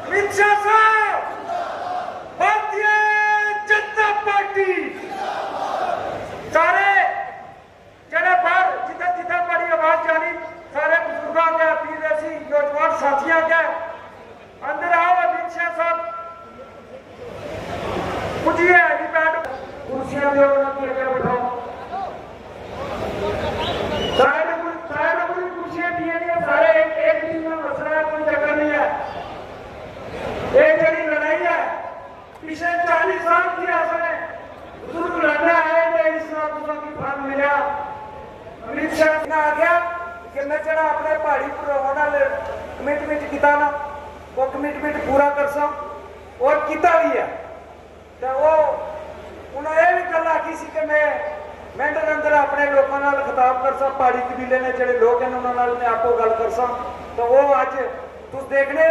अमित शाह साहब, भारतीय जनता पार्टी सारे जड़े बाहर जिथे जिथे बड़ी आवाज जानी सारे बुजुर्गों के अपील ऐसी नौजवान साथियों के अंदर आओ। अमित शाह साहब पूछिए हेलीपैड कुर्सियां दो उनकी आगे बैठाओ। सारे कुर्सियां दिए नहीं सारे एक दिन में मसला है, कोई चक्कर नहीं है। एक जड़ी लड़ाई है पिछले 40 साल की आपने बुजुर्ग लड़ना है इस की फल मिला। अमित शाह आ गया कि मैं जरा अपने पहाड़ी पर कमिटमेंट किया ना वो कमिटमेंट पूरा कर सा और किया भी है। तो वो उन्होंने यह भी गल आखी सी कि मैं मिनट के अंदर अपने लोगों नाल खिताब कर सा, पहाड़ी कबीले ने जोड़े लोग हैं उन्होंने मैं आपको गल कर सा। तो वो अज तुम देखने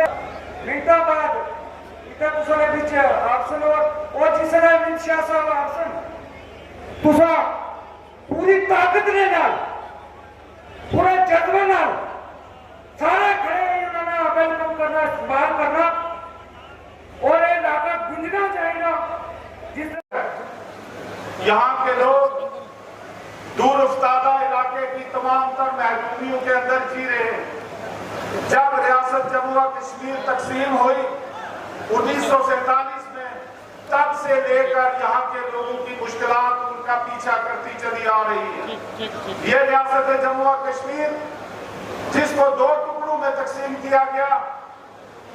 मिनटों बाद आपसन और जिसने अमित शाह साहब आपसन तुसा पूरी ताकत ने नाल पूरे जज्बे नाल सारे खड़े उन्होंने वेलकम करना, इस्तेमाल करना और ये इलाका गुंजना चाहिए। जिस यहाँ के लोग दूर उफ्तादा इलाके की तमाम तर महरूमियों के अंदर जी रहे हैं। जब रियासत जम्मू और कश्मीर तकसीम हुई 1947 में, तब से लेकर यहाँ के लोगों की मुश्किलात उनका पीछा करती चली आ रही है। ये रियासत जम्मू और कश्मीर जिसको 2 टुकड़ों में तकसीम किया गया,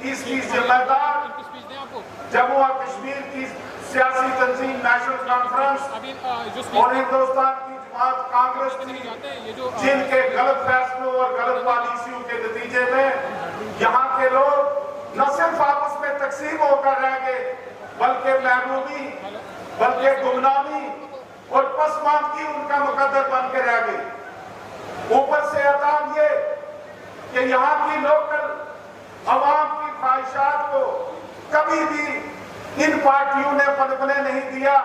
इसकी जिम्मेदार जम्मू और कश्मीर की सियासी तंजीम नेशनल कॉन्फ्रेंस और हिंदुस्तान की जमात कांग्रेस थी, जिनके गलत फैसलों और गलत पॉलिसियों के नतीजे में यहाँ के लोग न सिर्फ आपस में तकसीम होकर रह गए बल्कि महरूमी, बल्कि गुमनामी और पसमानदगी उनका मुकद्दर बन के रह गई। ऊपर से अताब ये कि यहाँ की लोकल अवाम की ख्वाहिशात को कभी भी इन पार्टियों ने पनपने नहीं दिया,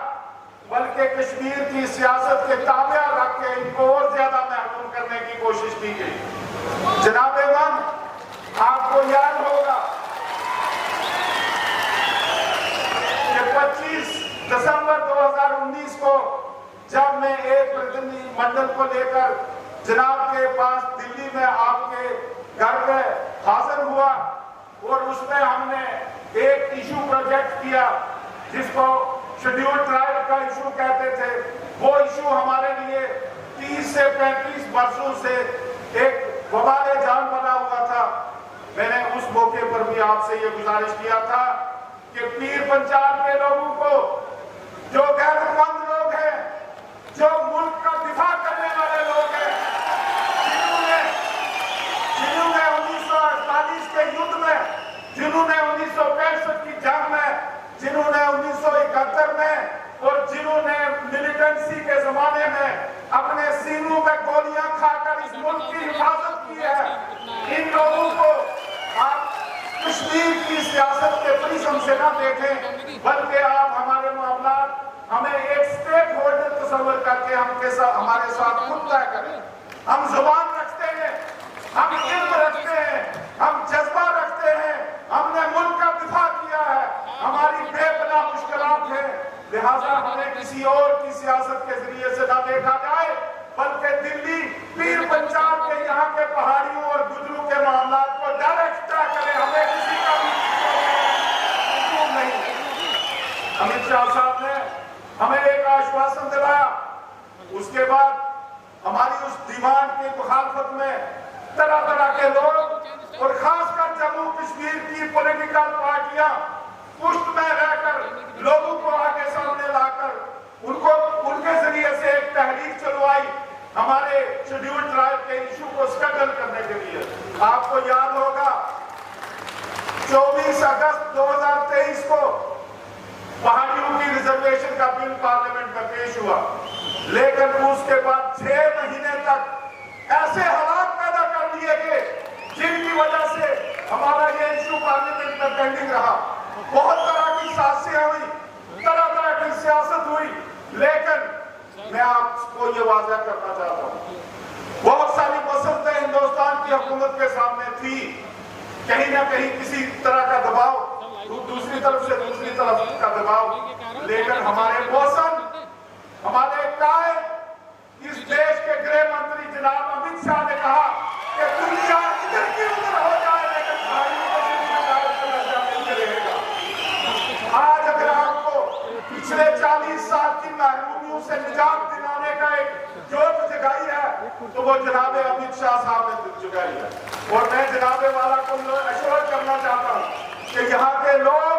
बल्कि कश्मीर की सियासत के ताबे रख के इनको और ज्यादा महरूम करने की कोशिश की गई। जनाब ईमान, आपको याद होगा कि 25 दिसंबर 2019 को जब मैं एक प्रतिनिधि मंडल को लेकर जनाब के पास दिल्ली में आपके घर पे हाजिर हुआ और उसमें हमने एक इशू प्रोजेक्ट किया जिसको शेड्यूल ट्राइब का इशू कहते थे। वो इशू हमारे लिए 30 से 35 वर्षों से एक वबाले जान बना हुआ था। मैंने उस मौके पर भी आपसे ये गुजारिश किया था कि पीर पंचाल के लोगों को, जो गैरतमंद लोग हैं, जो मुल्क का दिफा करने वाले लोग हैं, जिन्होंने 1948 के युद्ध में, जिन्होंने 1965 की जंग में, जिन्होंने 1971 में और जिन्होंने मिलिटेंसी के जमाने में अपने सीनों में गोलियां खाकर इस मुल्क की हिफाजत की है, इन लोगों को आप कश्मीर की सियासत के प्रिज्म से न देखें, बल्कि आप हमारे मामला हमें एक स्टेक होल्डर तस्वर करके हमारे साथ खुद तय करें। हम जुबान रखते हैं, हम इल्म रखते हैं, हम जज्बा रखते हैं, हमने मुल्क का दिफा किया है, हमारी बेपनाह मुश्किलात हैं, लिहाजा हमें किसी और की सियासत के जरिए से न देखा जाए, बल्कि दिल्ली पीर पंचाल के यहाँ के पहाड़ियों और गुजरों के मामला को डायरेक्ट तय करें। हमें किसी का भी नहीं। अमित शाह साहब ने हमें एक आश्वासन दिलाया, उसके बाद हमारी उस डिमांड की मुखालफत में तरह तरह के लोग और खासकर जम्मू कश्मीर की पॉलिटिकल पार्टियां पुष्ट में रहकर लोगों को आगे सामने लाकर उनके जरिए से एक तहरीक चलवाई हमारे शेड्यूल ट्राइब के इशू को स्केटल करने के लिए। आपको याद होगा 24 अगस्त 2023 को पहाड़ियों की रिजर्वेशन का बिल पार्लियामेंट में पेश हुआ, लेकिन उसके बाद 6 महीने तक ऐसे हालात पैदा कर दिए गए जिनकी वजह से हमारा ये इशू पार्लियामेंट में पेंडिंग रहा। बहुत तरह की साजिशें हुई, तरह तरह की सियासत हुई, लेकिन मैं आपको ये वाज़ेह करना चाहता हूँ, बहुत सारी मसलतें हिंदुस्तान की हुकूमत के सामने थी, कहीं ना कहीं किसी तरह का दबाव तो वो जनाब अमित शाह साहब ने चुकाई है। और मैं जनाब वाला को एश्योर करना चाहता हूं कि यहाँ के लोग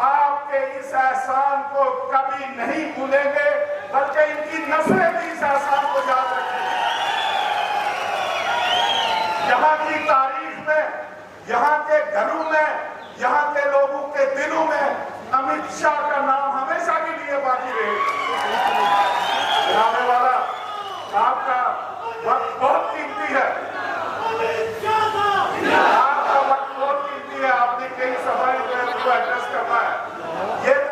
आपके इस एहसान को कभी नहीं भूलेंगे, बल्कि इनकी नस्लें भी इस एहसान को याद रखेंगी। यहाँ की तारीख में, यहाँ के घरों में, यहाँ के लोगों के दिलों में अमित शाह का नाम हमेशा के लिए बाकी रहेगा।